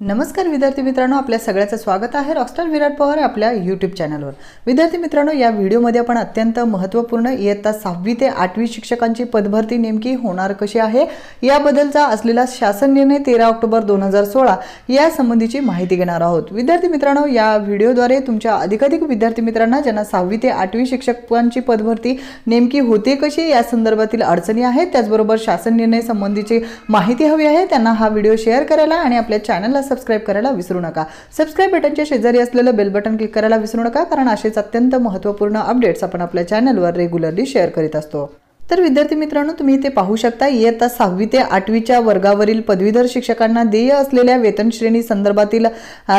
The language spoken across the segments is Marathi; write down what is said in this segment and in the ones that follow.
नमस्कार विद्यार्थी मित्रांनो, आपल्या सगळ्यांचं स्वागत आहे रॉकस्टार विराट पवार आपल्या यूट्यूब चॅनलवर। विद्यार्थी मित्रांनो, या व्हिडिओमध्ये आपण अत्यंत महत्त्वपूर्ण इयत्ता 6वी ते 8वी शिक्षकांची पदभरती नेमकी होणार कशी आहे याबद्दलचा असलेला शासन निर्णय 13 ऑक्टोबर 2016 या संबंधीची माहिती घेणार आहोत। विद्यार्थी मित्रांनो, या व्हिडिओद्वारे तुमच्या अधिकाधिक विद्यार्थी मित्रांना ज्यांना 6वी ते 8वी शिक्षकांची पदभरती नेमकी होते कशी या संदर्भातील अडचणी आहेत, त्याचबरोबर शासन निर्णय संबंधीची माहिती हवी आहे, त्यांना हा व्हिडिओ शेअर करायला आणि आपल्या चॅनलला सबस्क्राइब करायला विसरू नका। सबस्क्राइब बटनच्या शेजारी असलेलं बेल बटन क्लिक करायला विसरू नका, कारण असेच अत्यंत महत्त्वपूर्ण अपडेट्स आपण आपल्या चॅनलवर रेग्युलरली शेअर करीत असतो। तर विद्यार्थी मित्रांनो, तुम्ही इथे पाहू शकता इयत्ता 6वी ते 8वीच्या वर्गावरील पदवीधर शिक्षकांना देय असलेल्या वेतन श्रेणी संदर्भातील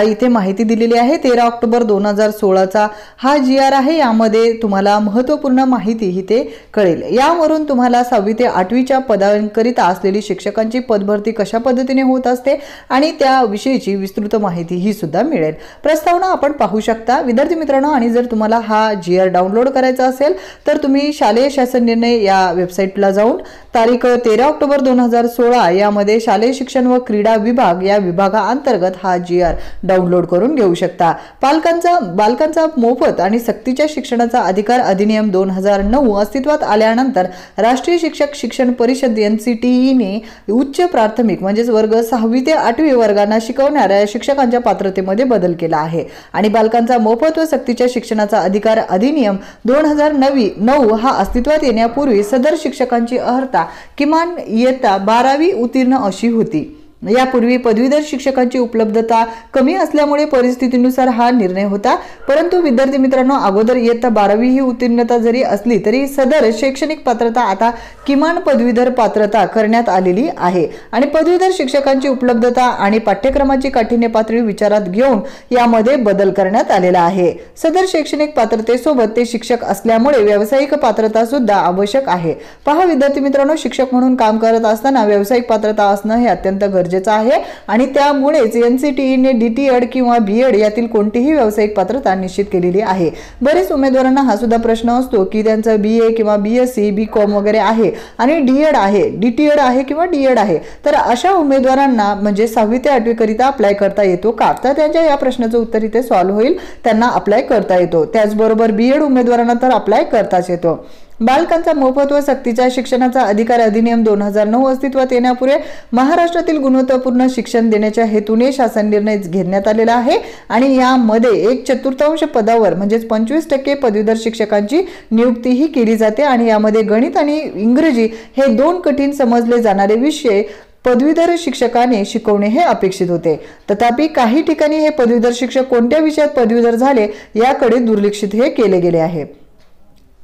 इथे माहिती दिलेली आहे। 13 ऑक्टोबर 2016चा हा GR आहे। यामध्ये तुम्हाला महत्त्वपूर्ण माहिती इथे कळेल। यावरून तुम्हाला 6वी ते 8वीच्या पदांकरिता असलेली शिक्षकांची पदभरती कशा पद्धतीने होत असते आणि त्याविषयीची विस्तृत माहिती ही सुद्धा मिळेल। प्रस्तावना आपण पाहू शकता विद्यार्थी मित्रांनो, आणि जर तुम्हाला हा GR डाउनलोड करायचा असेल तर तुम्ही शालेय शासन निर्णय या वेबसाईटला जाऊन तारीख 13 ऑक्टोबर 2016 यामध्ये शालेय शिक्षण व क्रीडा विभाग या विभागाअंतर्गत हा GR डाउनलोड करून घेऊ शकता। बालकांचा मोफत आणि सक्तीच्या शिक्षणाचा अधिकार अधिनियम 2009 अस्तित्वात आल्यानंतर राष्ट्रीय शिक्षक शिक्षण परिषद NCTE ने उच्च प्राथमिक म्हणजे वर्ग 6वी ते 8वी वर्गांना शिकवणाऱ्या शिक्षकांच्या पात्रतेमध्ये बदल केला आहे आणि बालकांचा मोफत व सक्तीच्या शिक्षणाचा अधिकार अधिनियम 2009 हा अस्तित्वात येण्यापूर्वी सदर शिक्षकांची अर्हता किमान इयत्ता 12वी उत्तीर्ण अशी होती। यापूर्वी पदवीधर शिक्षकांची उपलब्धता कमी असल्यामुळे परिस्थितीनुसार हा निर्णय होता, परंतु विद्यार्थी मित्रांनो, अगोदर इयत्ता 12वी ही उत्तीर्णता जरी असली तरी सदर शैक्षणिक पात्रता आता किमान पदवीधर पात्रता करण्यात आलेली आहे आणि पदवीधर शिक्षकांची उपलब्धता आणि पाठ्यक्रमाची काठिण्य पातळी विचारात घेऊन यामध्ये बदल करण्यात आलेला आहे। सदर शैक्षणिक पात्रतेसोबत ते शिक्षक असल्यामुळे व्यावसायिक पात्रता सुद्धा आवश्यक आहे। पहा विद्यार्थी मित्रांनो, शिक्षक म्हणून काम करत असताना व्यावसायिक पात्रता असणं हे अत्यंत गरजेचं आहे आणि त्यामुळेच NCTE ने DTED किंवा BEd यातील कोणतीही व्यावसायिक पात्रता निश्चित केलेली आहे। बरेच उमेदवारांना हा सुद्धा प्रश्न असतो की त्यांचा BA किंवा BSc BCom वगैरे आहे आणि DEd आहे, DTED आहे किंवा DED आहे, तर अशा उमेदवारांना म्हणजे 6वी ते 8वी करिता अप्लाय करता येतो का? तर त्यांच्या या प्रश्नाचं उत्तर इथे सॉल्व्ह होईल, त्यांना अप्लाय करता येतो। त्याचबरोबर BEd उमेदवारांना तर अप्लाय करताच येतो। बालकांचा मोफत व सक्तीच्या शिक्षणाचा अधिकार अधिनियम 2009 अस्तित्वात येण्यापूर्वी महाराष्ट्रातील गुणवत्तापूर्ण शिक्षण देण्याच्या हेतूने शासन निर्णय घेण्यात आलेला आहे आणि यामध्ये 1/4 पदावर म्हणजे 25% पदवीधर शिक्षकांची नियुक्ती ही केली जाते आणि यामध्ये गणित आणि इंग्रजी हे 2 कठीण समजले जाणारे विषय पदवीधर शिक्षकाने शिकवणे हे अपेक्षित होते। तथापि काही ठिकाणी हे पदवीधर शिक्षक कोणत्या विषयात पदवीधर झाले याकडे दुर्लक्षित हे केले गेले आहे।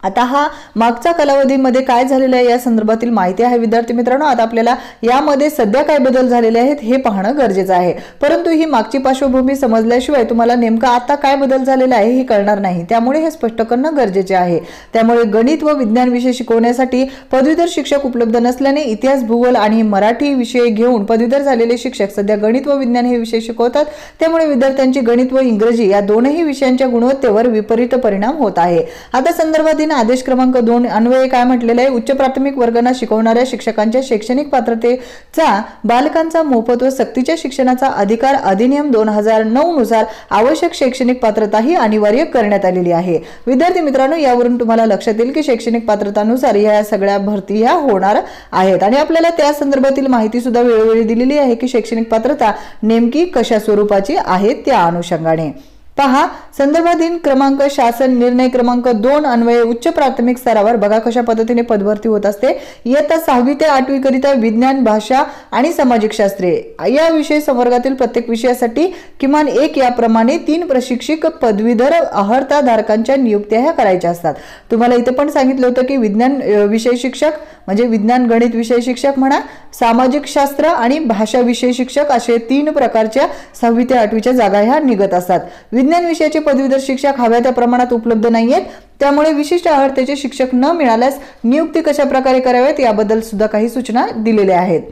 आता हा मागच्या कालावधीमध्ये काय झालेलं आहे या संदर्भातील माहिती आहे विद्यार्थी मित्रांनो। आता आपल्याला यामध्ये सध्या काय बदल झालेले आहेत हे पाहणं गरजेचं आहे, परंतु ही मागची पार्श्वभूमी समजल्याशिवाय तुम्हाला नेमका आता काय बदल झालेला आहे हे कळणार नाही, त्यामुळे हे स्पष्ट करणं गरजेचे आहे। त्यामुळे गणित व विज्ञान विषय शिकवण्यासाठी पदवीधर शिक्षक उपलब्ध नसल्याने इतिहास, भूगोल आणि मराठी विषय घेऊन पदवीधर झालेले शिक्षक सध्या गणित व विज्ञान हे विषय शिकवतात, त्यामुळे विद्यार्थ्यांची गणित व इंग्रजी या दोनही विषयांच्या गुणवत्तेवर विपरीत परिणाम होत आहे। आता संदर्भात आदेश क्रमांक 2 अन्वये काय म्हटलेले आहे, उच्च प्राथमिक वर्गांना शिकवणाऱ्या शिक्षकांच्या शैक्षणिक पात्रतेचा बालकांचा मोफत व सक्तीच्या शिक्षणाचा अधिकार अधिनियम 2009 नुसार आवश्यक शैक्षणिक पात्रता ही अनिवार्य करण्यात आलेली आहे। विद्यार्थी मित्रांनो, यावरून तुम्हाला लक्षात येईल की शैक्षणिक पात्रतानुसार या सगळ्या भरती ह्या होणार आहेत आणि आपल्याला त्या संदर्भातील माहिती सुद्धा वेळोवेळी दिलेली आहे की शैक्षणिक पात्रता नेमकी कशा स्वरूपाची आहे त्या अनुषंगाने। पहा संदर्भाधीन क्रमांक शासन निर्णय क्रमांक 2 अन्वये उच्च प्राथमिक स्तरावर बघा कशा पद्धतीने पदभरती होत असते। इयत्ता 6वी ते 8वी करिता विज्ञान, भाषा आणि सामाजिक शास्त्रे या विषय संवर्गातील प्रत्येक विषयासाठी किमान 1 याप्रमाणे 3 प्रशिक्षक पदवीधर अर्हताधारकांच्या नियुक्त्या ह्या करायच्या असतात। तुम्हाला इथे पण सांगितलं होतं की विज्ञान विषय शिक्षक म्हणजे विज्ञान गणित विषय शिक्षक म्हणा, सामाजिक शास्त्र आणि भाषा विषय शिक्षक असे 3 प्रकारच्या 6वी ते 8वीच्या जागा ह्या निघत असतात। विज्ञान विषयाचे पदवीधर शिक्षक हव्या त्या प्रमाणात उपलब्ध नाहीयेत, त्यामुळे विशिष्ट अर्हतेचे शिक्षक न मिळाल्यास नियुक्ती कशा प्रकारे कराव्यात याबद्दल सुद्धा काही सूचना दिलेल्या आहेत।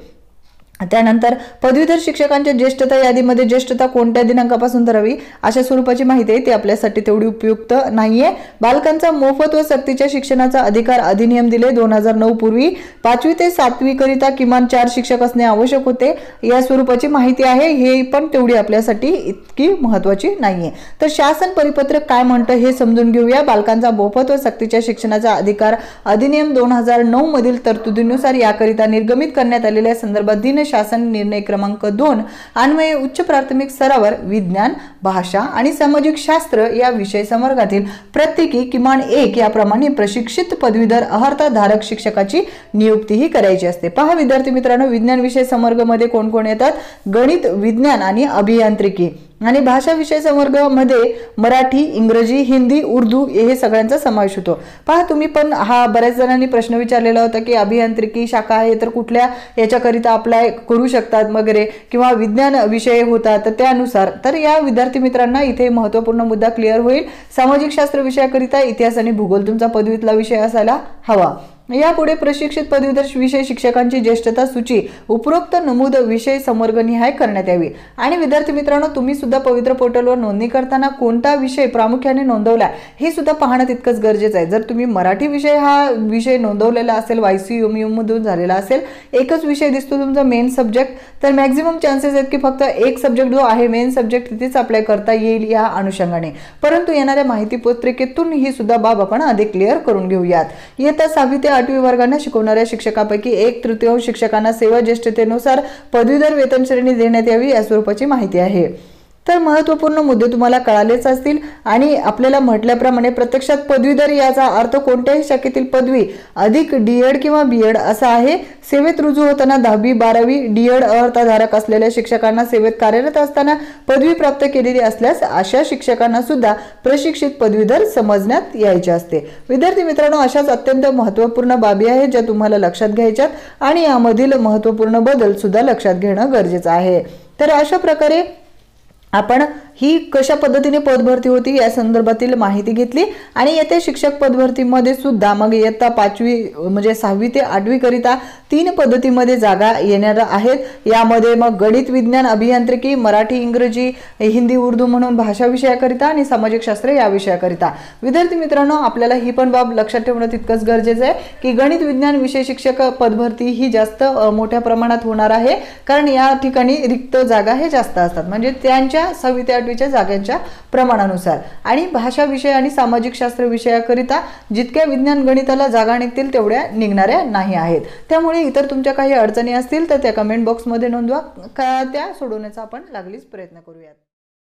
त्यानंतर पदवीधर शिक्षकांच्या ज्येष्ठता यादीमध्ये ज्येष्ठता कोणत्या दिनांकापासून धरावी अशा स्वरूपाची माहिती आहे ती आपल्यासाठी तेवढी उपयुक्त नाहीये। बालकांचा मोफत व सक्तीच्या शिक्षणाचा अधिकार अधिनियम दिले 2009 पूर्वी 5वी ते 7वी करिता किमान 4 शिक्षक असणे आवश्यक होते या स्वरूपाची माहिती आहे, हे पण तेवढी आपल्यासाठी इतकी महत्त्वाची नाहीये। तर शासन परिपत्रक काय म्हणतं हे समजून घेऊया। बालकांचा मोफत व सक्तीच्या शिक्षणाचा अधिकार अधिनियम 2009 मधील तरतुदीनुसार याकरिता निर्गमित करण्यात आलेल्या संदर्भात दिन शासन निर्णय क्रमांक 2 अन्वये उच्च प्राथमिक स्तरावर विज्ञान, भाषा आणि सामाजिक शास्त्र या विषय समवर्गातील प्रत्येकी किमान 1 याप्रमाणे प्रशिक्षित पदवीधर अर्हताधारक शिक्षकाची नियुक्तीही करायची असते। पहा विद्यार्थी मित्रांनो, विज्ञान विषय समवर्गामध्ये कोण कोण येतात? गणित, विज्ञान आणि अभियांत्रिकी आणि भाषा विषय समवर्गामध्ये मराठी, इंग्रजी, हिंदी, उर्दू हे सगळ्यांचा समावेश होतो। पहा तुम्ही पण हा बऱ्याच जणांनी प्रश्न विचारलेला होता की अभियांत्रिकी शाखा आहे तर कुठल्या याच्याकरिता अप्लाय करू शकतात वगैरे, किंवा विज्ञान विषय होता तर त्यानुसार। तर या विद्यार्थी मित्रांना इथे महत्त्वपूर्ण मुद्दा क्लिअर होईल। सामाजिक शास्त्र विषयाकरिता इतिहास आणि भूगोल तुमचा पदवीतला विषय असायला हवा। यापुढे प्रशिक्षित पदवीधर विषय शिक्षकांची ज्येष्ठता सूची उपरोक्त नमूद विषय समवर्गनिहाय करण्यात यावी। आणि विद्यार्थी मित्रांनो, तुम्ही सुद्धा पवित्र पोर्टलवर नोंदणी करताना कोणता विषय प्रामुख्याने नोंदवला हे सुद्धा पाहणं तितकंच गरजेचं आहे। जर तुम्ही मराठी विषय हा विषय नोंदवलेला असेल, YCMU मधून झालेला असेल, एकच विषय दिसतो तुमचा मेन सब्जेक्ट, तर मॅक्झिमम चान्सेस आहेत की फक्त एक सब्जेक्ट जो आहे मेन सब्जेक्ट तिथेच अप्लाय करता येईल या अनुषंगाने। परंतु येणाऱ्या माहिती पत्रिकेतून ही सुद्धा बाब आपण अधिक क्लिअर करून घेऊयात। येत्या 6वी ते 8वी वर्गांना शिकवणाऱ्या शिक्षकापैकी 1/3 शिक्षकांना सेवा ज्येष्ठतेनुसार पदवीधर वेतन श्रेणी देण्यात यावी या स्वरूपाची माहिती आहे। तर महत्त्वपूर्ण मुद्दे तुम्हाला कळालेच असतील आणि आपल्याला म्हटल्याप्रमाणे प्रत्यक्षात पदवीधर याचा अर्थ कोणत्याही शाखेतील पदवी अधिक D.Ed किंवा B.Ed असा आहे। सेवेत रुजू होताना 10वी 12वी D.Ed अर्हताधारक असलेल्या शिक्षकांना सेवेत कार्यरत असताना पदवी प्राप्त केलेली असल्यास अशा शिक्षकांना सुद्धा प्रशिक्षित पदवीधर समजण्यात यायचे असते। विद्यार्थी मित्रांनो, अशाच अत्यंत महत्त्वपूर्ण बाबी आहेत ज्या तुम्हाला लक्षात घ्यायच्यात आणि यामधील महत्त्वपूर्ण बदल सुद्धा लक्षात घेणं गरजेचं आहे। तर अशा प्रकारे आपण ही कशा पद्धतीने पदभरती होती या संदर्भातील माहिती घेतली आणि येत्या शिक्षक पदभरतीमध्ये सुद्धा मग इयत्ता 5वी म्हणजे 6वी ते 8वी करिता 3 पद्धतीमध्ये जागा येणार आहेत। यामध्ये मग गणित, विज्ञान, अभियांत्रिकी, मराठी, इंग्रजी, हिंदी, उर्दू म्हणून भाषा विषयाकरिता आणि सामाजिक शास्त्र या विषयाकरिता। विद्यार्थी मित्रांनो, आपल्याला ही पण बाब लक्षात ठेवणं तितकंच गरजेचं आहे की गणित विज्ञान विषय शिक्षक पदभरती ही जास्त मोठ्या प्रमाणात होणार आहे, कारण या ठिकाणी रिक्त जागा हे जास्त असतात, म्हणजे त्यांच्या 6वी ते 8वीच्या जागांच्या प्रमाणानुसार। आणि भाषा विषय आणि सामाजिक शास्त्र विषयाकरिता जितक्या विज्ञान गणिताला जागा निघतील तेवढ्या निघणाऱ्या नाही आहेत। त्यामुळे इतर तुमच्या काही अडचणी असतील तर त्या कमेंट बॉक्समध्ये नोंदवा, त्या सोडवण्याचा आपण लागलीच प्रयत्न करूयात।